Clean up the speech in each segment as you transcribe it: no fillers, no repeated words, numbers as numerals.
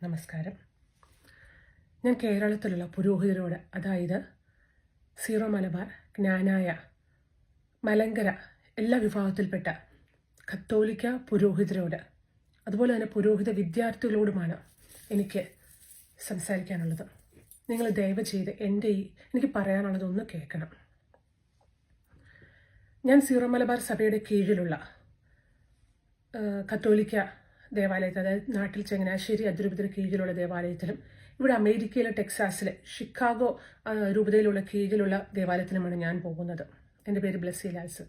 നമസ്കാരം. ഞാൻ കേരളത്തിലുള്ള പുരോഹിതരോട്, അതായത് സീറോ മലബാർ, ജ്ഞാനായ, മലങ്കര എല്ലാ വിഭാഗത്തിൽപ്പെട്ട കത്തോലിക്ക പുരോഹിതരോട്, അതുപോലെ തന്നെ പുരോഹിത വിദ്യാർത്ഥികളോടുമാണ് എനിക്ക് സംസാരിക്കാനുള്ളത്. നിങ്ങൾ ദയവ് ചെയ്ത് എനിക്ക് പറയാനുള്ളതൊന്ന് കേൾക്കണം. ഞാൻ സീറോ മലബാർ സഭയുടെ കീഴിലുള്ള കത്തോലിക്ക ദേവാലയത്തിൽ, അതായത് നാട്ടിൽ ചങ്ങനാശ്ശേരി അതിരൂപതയുടെ കീഴിലുള്ള ദേവാലയത്തിലും, ഇവിടെ അമേരിക്കയിലെ ടെക്സാസിലെ ഷിക്കാഗോ രൂപതയിലുള്ള കീഴിലുള്ള ദേവാലയത്തിലുമാണ് ഞാൻ പോകുന്നത്. എൻ്റെ പേര് ബ്ലെസ്സി ലാൽസൺ.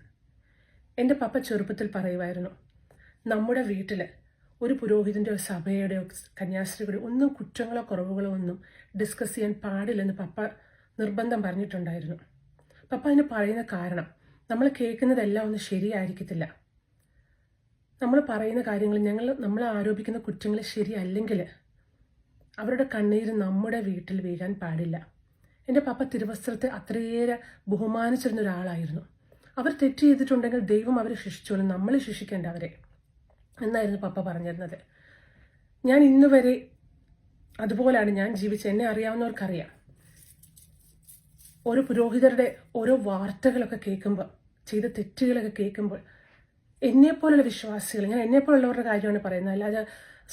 എൻ്റെ പപ്പ ചെറുപ്പത്തിൽ പറയുമായിരുന്നു, നമ്മുടെ വീട്ടിൽ ഒരു പുരോഹിതൻ്റെയോ സഭയുടെയോ കന്യാസ്ത്രീകളുടെയോ ഒന്നും കുറ്റങ്ങളോ കുറവുകളോ ഒന്നും ഡിസ്കസ് ചെയ്യാൻ പാടില്ലെന്ന് പപ്പ നിർബന്ധം പറഞ്ഞിട്ടുണ്ടായിരുന്നു. പപ്പ അതിന് പറയുന്ന കാരണം, നമ്മൾ കേൾക്കുന്നതെല്ലാം ഒന്നും ശരിയായിരിക്കത്തില്ല. നമ്മൾ പറയുന്ന കാര്യങ്ങൾ, നമ്മൾ ആരോപിക്കുന്ന കുറ്റങ്ങൾ ശരിയല്ലെങ്കിൽ അവരുടെ കണ്ണീര് നമ്മുടെ വീട്ടിൽ വീഴാൻ പാടില്ല. എൻ്റെ പപ്പ തിരുവസ്ത്രത്തെ അത്രയേറെ ബഹുമാനിച്ചിരുന്ന ഒരാളായിരുന്നു. അവർ തെറ്റ് ചെയ്തിട്ടുണ്ടെങ്കിൽ ദൈവം അവരെ ശിക്ഷിച്ചോളും, നമ്മൾ ശിക്ഷിക്കേണ്ട അവരെ എന്നായിരുന്നു പപ്പ പറഞ്ഞിരുന്നത്. ഞാൻ ഇന്ന് വരെ അതുപോലാണ് ഞാൻ ജീവിച്ചത്. എന്നെ അറിയാവുന്നവർക്കറിയാം, ഓരോ പുരോഹിതരുടെ ഓരോ വാർത്തകളൊക്കെ കേൾക്കുമ്പോൾ, ചെയ്ത തെറ്റുകളൊക്കെ കേൾക്കുമ്പോൾ, എന്നെപ്പോലുള്ള വിശ്വാസികൾ, ഞാൻ എന്നെപ്പോലുള്ളവരുടെ കാര്യമാണ് പറയുന്നത്, അല്ലാതെ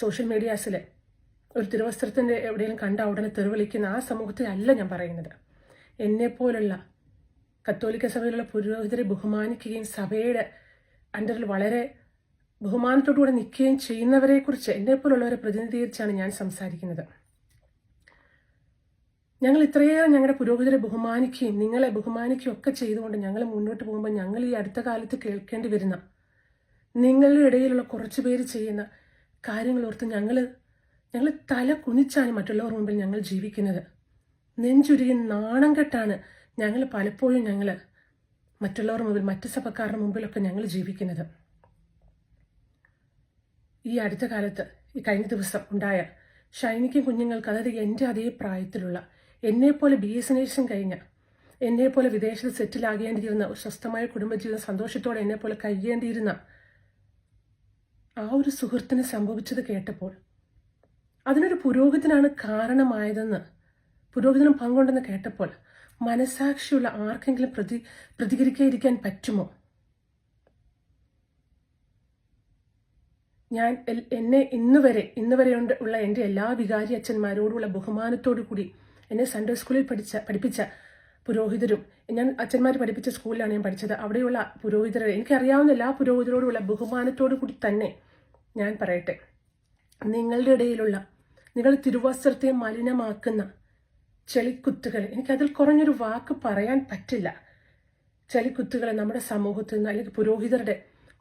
സോഷ്യൽ മീഡിയാസിൽ ഒരു തിരുവസ്ത്രത്തിൻ്റെ എവിടെയെങ്കിലും കണ്ട ഉടനെ തെരുവിളിക്കുന്ന ആ സമൂഹത്തെ അല്ല ഞാൻ പറയുന്നത്. എന്നെപ്പോലുള്ള കത്തോലിക്ക സഭയിലുള്ള പുരോഹിതരെ ബഹുമാനിക്കുകയും സഭയുടെ അണ്ടറിൽ വളരെ ബഹുമാനത്തോടുകൂടെ നിൽക്കുകയും ചെയ്യുന്നവരെക്കുറിച്ച്, എന്നെപ്പോലുള്ളവരെ പ്രതിനിധീകരിച്ചാണ് ഞാൻ സംസാരിക്കുന്നത്. ഞങ്ങൾ ഇത്രയേറെ ഞങ്ങളുടെ പുരോഹിതരെ ബഹുമാനിക്കുകയും നിങ്ങളെ ബഹുമാനിക്കുകയും ഒക്കെ ചെയ്തുകൊണ്ട് ഞങ്ങൾ മുന്നോട്ട് പോകുമ്പോൾ, ഞങ്ങൾ ഈ അടുത്ത കാലത്ത് കേൾക്കേണ്ടി വരുന്ന നിങ്ങളുടെ ഇടയിലുള്ള കുറച്ച് പേര് ചെയ്യുന്ന കാര്യങ്ങൾ ഓർത്ത് ഞങ്ങൾ തല കുനിച്ചാണ് മറ്റുള്ളവർ മുമ്പിൽ ഞങ്ങൾ ജീവിക്കുന്നത്. നെഞ്ചുരുകി നാണം കെട്ടാണ് ഞങ്ങൾ പലപ്പോഴും മറ്റുള്ളവർ മുമ്പിൽ, മറ്റ് സഭക്കാരുടെ മുമ്പിലൊക്കെ ഞങ്ങൾ ജീവിക്കുന്നത്. ഈ അടുത്ത കാലത്ത്, ഈ കഴിഞ്ഞ ദിവസം ഉണ്ടായ ഷൈനിക്കും കുഞ്ഞുങ്ങൾക്ക്, അതായത് എൻ്റെ അതേ പ്രായത്തിലുള്ള, എന്നെപ്പോലെ BS നേഴ്സും കഴിഞ്ഞ, എന്നെപ്പോലെ വിദേശത്ത് സെറ്റിലാകേണ്ടിയിരുന്ന, സ്വസ്ഥമായ കുടുംബജീവിതം സന്തോഷത്തോടെ എന്നെപ്പോലെ കഴിയേണ്ടിയിരുന്ന ആ ഒരു സുഹൃത്തിന് സംഭവിച്ചത് കേട്ടപ്പോൾ, അതിനൊരു പുരോഹിതനാണ് കാരണമായതെന്ന്, പുരോഹിതനും പങ്കുണ്ടെന്ന് കേട്ടപ്പോൾ, മനസാക്ഷിയുള്ള ആർക്കെങ്കിലും പ്രതികരിക്കാതിരിക്കാൻ പറ്റുമോ? ഞാൻ ഇന്ന് വരെ ഉള്ള എൻ്റെ എല്ലാ വികാരി അച്ഛന്മാരോടുള്ള ബഹുമാനത്തോടു കൂടി, എന്നെ സൺഡേ സ്കൂളിൽ പഠിപ്പിച്ച പുരോഹിതരും, ഞാൻ അച്ഛന്മാർ പഠിപ്പിച്ച സ്കൂളിലാണ് ഞാൻ പഠിച്ചത്, അവിടെയുള്ള പുരോഹിതരെ, എനിക്കറിയാവുന്ന എല്ലാ പുരോഹിതരോടുള്ള ബഹുമാനത്തോടു കൂടി തന്നെ ഞാൻ പറയട്ടെ, നിങ്ങളുടെ ഇടയിലുള്ള, നിങ്ങൾ തിരുവസ്ത്രത്തെ മലിനമാക്കുന്ന ചെളിക്കുത്തുകൾ, എനിക്കതിൽ കുറഞ്ഞൊരു വാക്ക് പറയാൻ പറ്റില്ല, ചെളിക്കുത്തുകളെ നമ്മുടെ സമൂഹത്തിൽ നിന്ന്, അല്ലെങ്കിൽ പുരോഹിതരുടെ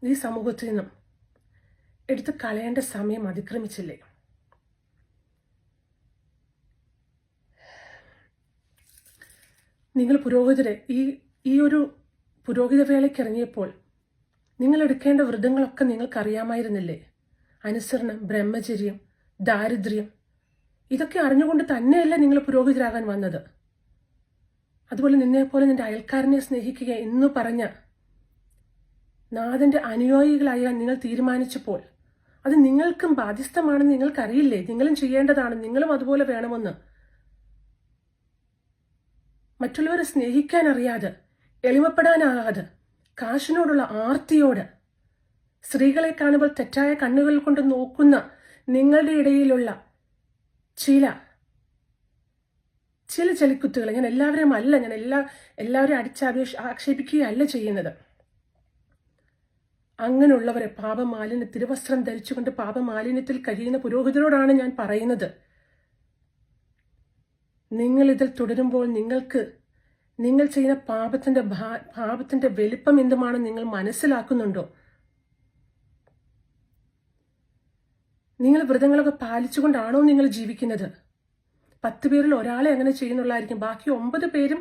ഈ സമൂഹത്തിൽ നിന്നും എടുത്ത് കളയേണ്ട സമയം അതിക്രമിച്ചില്ലേ? നിങ്ങൾ പുരോഹിതരെ ഈ ഒരു പുരോഹിത വേളയ്ക്ക് ഇറങ്ങിയപ്പോൾ നിങ്ങൾ എടുക്കേണ്ട വ്രതങ്ങളൊക്കെ നിങ്ങൾക്കറിയാമായിരുന്നില്ലേ? അനുസരണം, ബ്രഹ്മചര്യം, ദാരിദ്ര്യം, ഇതൊക്കെ അറിഞ്ഞുകൊണ്ട് തന്നെയല്ല നിങ്ങൾ പുരോഹിതരാകാൻ വന്നത്. അതുപോലെ നിന്നെപ്പോലെ നിന്റെ അയൽക്കാരനെ സ്നേഹിക്കുക എന്ന് പറഞ്ഞ നാഥന്റെ അനുയായികളായാൻ നിങ്ങൾ തീരുമാനിച്ചപ്പോൾ, അത് നിങ്ങൾക്കും ബാധ്യസ്ഥമാണെന്ന് നിങ്ങൾക്കറിയില്ലേ? നിങ്ങളും ചെയ്യേണ്ടതാണ്, നിങ്ങളും അതുപോലെ വേണമെന്ന്. മറ്റുള്ളവരെ സ്നേഹിക്കാൻ അറിയാതെ, എളിമപ്പെടാനാകാതെ, കാശിനോടുള്ള ആർത്തിയോട്, സ്ത്രീകളെ കാണുമ്പോൾ തെറ്റായ കണ്ണുകൾ കൊണ്ട് നോക്കുന്ന നിങ്ങളുടെ ഇടയിലുള്ള ചില ചെളിക്കുത്തുകൾ, ഞാൻ എല്ലാവരെയും അല്ല, എല്ലാവരെയും ആക്ഷേപിക്കുകയല്ല ചെയ്യുന്നത്. അങ്ങനെയുള്ളവരെ തിരുവസ്ത്രം ധരിച്ചുകൊണ്ട് പാപമാലിന്യത്തിൽ കഴിയുന്ന പുരോഹിതരോടാണ് ഞാൻ പറയുന്നത്, നിങ്ങൾ ഇതിൽ തുടരുമ്പോൾ നിങ്ങൾ ചെയ്യുന്ന പാപത്തിന്റെ വലിപ്പം എന്തുമാണെന്ന് നിങ്ങൾ മനസ്സിലാക്കുന്നുണ്ടോ? നിങ്ങൾ വ്രതങ്ങളൊക്കെ പാലിച്ചുകൊണ്ടാണോ നിങ്ങൾ ജീവിക്കുന്നത്? 10 പേരിൽ ഒരാളെ അങ്ങനെ ചെയ്യുന്നുള്ളായിരിക്കും, ബാക്കി 9 പേരും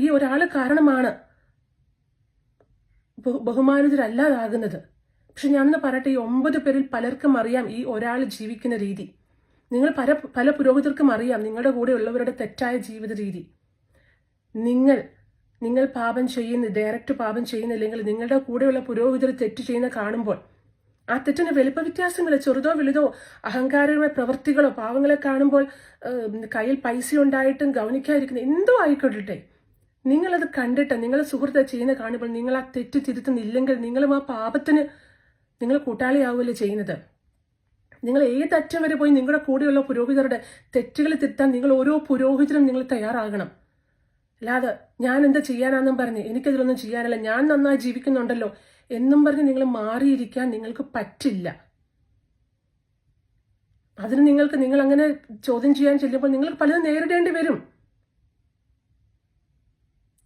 ഈ ഒരാൾ കാരണമാണ് ബഹുമാനിതരല്ലാതാകുന്നത്. പക്ഷെ ഞാനൊന്ന് പറയട്ടെ, ഈ 9 പേരിൽ പലർക്കും അറിയാം ഈ ഒരാൾ ജീവിക്കുന്ന രീതി. പല പുരോഹിതർക്കും അറിയാം നിങ്ങളുടെ കൂടെ ഉള്ളവരുടെ തെറ്റായ ജീവിത രീതി. നിങ്ങൾ പാപം ഡയറക്റ്റ് പാപം ചെയ്യുന്നില്ലെങ്കിൽ നിങ്ങളുടെ കൂടെയുള്ള പുരോഹിതർ തെറ്റ് ചെയ്യുന്ന കാണുമ്പോൾ ആ തെറ്റിന് വലിപ്പ വ്യത്യാസങ്ങൾ, ചെറുതോ വലുതോ, അഹങ്കാരമായ പ്രവൃത്തികളോ, പാവങ്ങളെ കാണുമ്പോൾ കയ്യിൽ പൈസ ഉണ്ടായിട്ടും ഗൗനിക്കാതിരിക്കുന്ന എന്തോ ആയിക്കൊള്ളട്ടെ, നിങ്ങളത് കണ്ടിട്ട് നിങ്ങളെ സുഹൃത്തെ ചെയ്യുന്ന കാണുമ്പോൾ നിങ്ങൾ ആ തെറ്റ് തിരുത്തുന്നില്ലെങ്കിൽ നിങ്ങളും ആ പാപത്തിന് നിങ്ങൾ കൂട്ടാളിയാവുമല്ലോ ചെയ്യുന്നത്. നിങ്ങൾ ഏതറ്റം വരെ പോയി നിങ്ങളുടെ കൂടെയുള്ള പുരോഹിതരുടെ തെറ്റുകൾ തിരുത്താൻ നിങ്ങൾ ഓരോ പുരോഹിതരും നിങ്ങൾ തയ്യാറാകണം. അല്ലാതെ ഞാൻ എന്താ ചെയ്യാനാന്നും പറഞ്ഞ് എനിക്കതിലൊന്നും ചെയ്യാനല്ല, ഞാൻ നന്നായി ജീവിക്കുന്നുണ്ടല്ലോ എന്നും പറഞ്ഞ് നിങ്ങൾ മാറിയിരിക്കാൻ നിങ്ങൾക്ക് പറ്റില്ല. അതിന് നിങ്ങൾ അങ്ങനെ ചോദ്യം ചെയ്യാൻ ചെല്ലുമ്പോൾ നിങ്ങൾക്ക് പലതും നേരിടേണ്ടി വരും.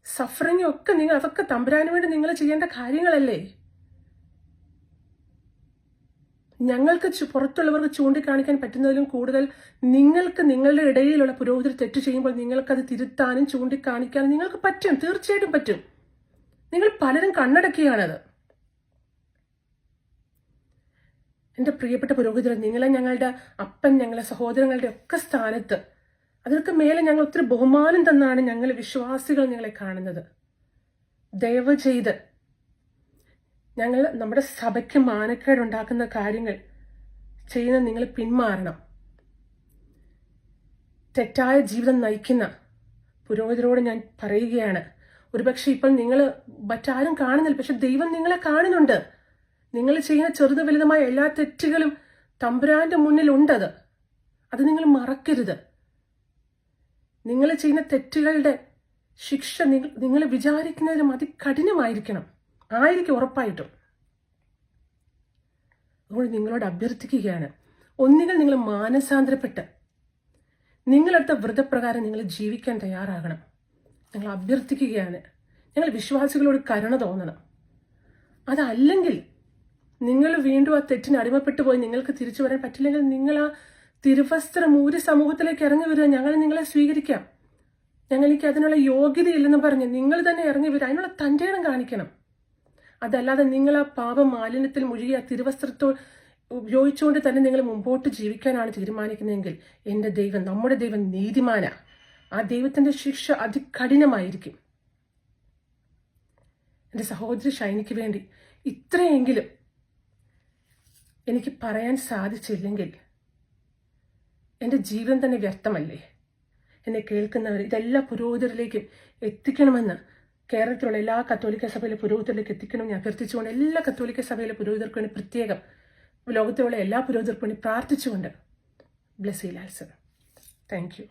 സഫറിങ് ഒക്കെ അതൊക്കെ തമ്പുരാന് വേണ്ടി നിങ്ങൾ ചെയ്യേണ്ട കാര്യങ്ങളല്ലേ. ഞങ്ങൾക്ക് പുറത്തുള്ളവർക്ക് ചൂണ്ടിക്കാണിക്കാൻ പറ്റുന്നതിലും കൂടുതൽ നിങ്ങൾക്ക് നിങ്ങളുടെ ഇടയിലുള്ള പുരോഹിതർ തെറ്റ് ചെയ്യുമ്പോൾ നിങ്ങൾക്കത് തിരുത്താനും ചൂണ്ടിക്കാണിക്കാനും നിങ്ങൾക്ക് പറ്റും, തീർച്ചയായിട്ടും പറ്റും. നിങ്ങൾ പലരും കണ്ണടക്കുകയാണത്. എൻ്റെ പ്രിയപ്പെട്ട പുരോഹിതർ, നിങ്ങളെ ഞങ്ങളുടെ അപ്പൻ, ഞങ്ങളെ സഹോദരങ്ങളുടെ ഒക്കെ സ്ഥാനത്ത്, അതിനൊക്കെ മേലെ ഞങ്ങൾ ഒത്തിരി ബഹുമാനം തന്നാണ് ഞങ്ങൾ വിശ്വാസികൾ നിങ്ങളെ കാണുന്നത്. ദയവ് ചെയ്ത് ഞങ്ങൾ നമ്മുടെ സഭയ്ക്ക് മാനക്കേടുണ്ടാക്കുന്ന കാര്യങ്ങൾ ചെയ്യുന്ന നിങ്ങൾ പിന്മാറണം. തെറ്റായ ജീവിതം നയിക്കുന്ന പുരോഹിതരോട് ഞാൻ പറയുകയാണ്, ഒരുപക്ഷെ ഇപ്പോൾ നിങ്ങൾ മറ്റാരും കാണുന്നില്ല, പക്ഷെ ദൈവം നിങ്ങളെ കാണുന്നുണ്ട്. നിങ്ങൾ ചെയ്യുന്ന ചെറുത് വലുതുമായ എല്ലാ തെറ്റുകളും തമ്പുരാന്റെ മുന്നിലുണ്ടത്. അത് നിങ്ങൾ മറക്കരുത്. നിങ്ങൾ ചെയ്യുന്ന തെറ്റുകളുടെ ശിക്ഷ നിങ്ങൾ വിചാരിക്കുന്നതിലും അതികഠിനമായിരിക്കും, ഉറപ്പായിട്ടും. അതുകൊണ്ട് നിങ്ങളോട് അഭ്യർത്ഥിക്കുകയാണ്, ഒന്നുകിൽ നിങ്ങൾ മാനസാന്തരപ്പെട്ട് നിങ്ങളെടുത്ത വ്രതപ്രകാരം നിങ്ങൾ ജീവിക്കാൻ തയ്യാറാകണം. നിങ്ങൾ അഭ്യർത്ഥിക്കുകയാണ്, ഞങ്ങൾ വിശ്വാസികളോട് കരുണ തോന്നണം. അതല്ലെങ്കിൽ നിങ്ങൾ വീണ്ടും ആ തെറ്റിന് അടിമപ്പെട്ടു പോയി നിങ്ങൾക്ക് തിരിച്ചു വരാൻ പറ്റില്ലെങ്കിൽ നിങ്ങൾ ആ തിരുവസ്ത്രം ഊരി സമൂഹത്തിലേക്ക് ഇറങ്ങി വരിക. ഞങ്ങൾ നിങ്ങളെ സ്വീകരിക്കാം, ഞങ്ങൾക്ക് അതിനുള്ള യോഗ്യതയില്ലെന്ന് പറഞ്ഞ് നിങ്ങൾ തന്നെ ഇറങ്ങി വരിക. അതിനുള്ള തൻ്റെ ഇടം കാണിക്കണം. അതല്ലാതെ നിങ്ങൾ ആ പാപ മാലിന്യത്തിൽ മുഴുകി ആ തിരുവസ്ത്രത്തോ ഉപയോഗിച്ചുകൊണ്ട് തന്നെ നിങ്ങൾ മുമ്പോട്ട് ജീവിക്കാനാണ് തീരുമാനിക്കുന്നതെങ്കിൽ എൻ്റെ ദൈവം, നമ്മുടെ ദൈവം നീതിമാനാ. ആ ദൈവത്തിൻ്റെ ശിക്ഷ അതികഠിനമായിരിക്കും. എൻ്റെ സഹോദരി ഷൈനിക്ക് വേണ്ടി ഇത്രയെങ്കിലും എനിക്ക് പറയാൻ സാധിച്ചില്ലെങ്കിൽ എൻ്റെ ജീവൻ തന്നെ വ്യർത്ഥമല്ലേ. എന്നെ കേൾക്കുന്നവർ ഇതെല്ലാ പുരോഹിതരിലേക്കും എത്തിക്കണമെന്ന് കേരളത്തിലുള്ള എല്ലാ കത്തോലിക്ക സഭയിലെ പുരോഹിതരിലേക്ക് എത്തിക്കണമെന്ന് അഭ്യർത്ഥിച്ചുകൊണ്ട് എല്ലാ കത്തോലിക്ക സഭയിലെ പുരോഹിതർക്ക് വേണ്ടി പ്രത്യേകം ലോകത്തിലുള്ള എല്ലാ പുരോഹിതർക്കും വേണ്ടി പ്രാർത്ഥിച്ചുകൊണ്ട് ബ്ലെസ്സി ലാൽസർ. Thank you.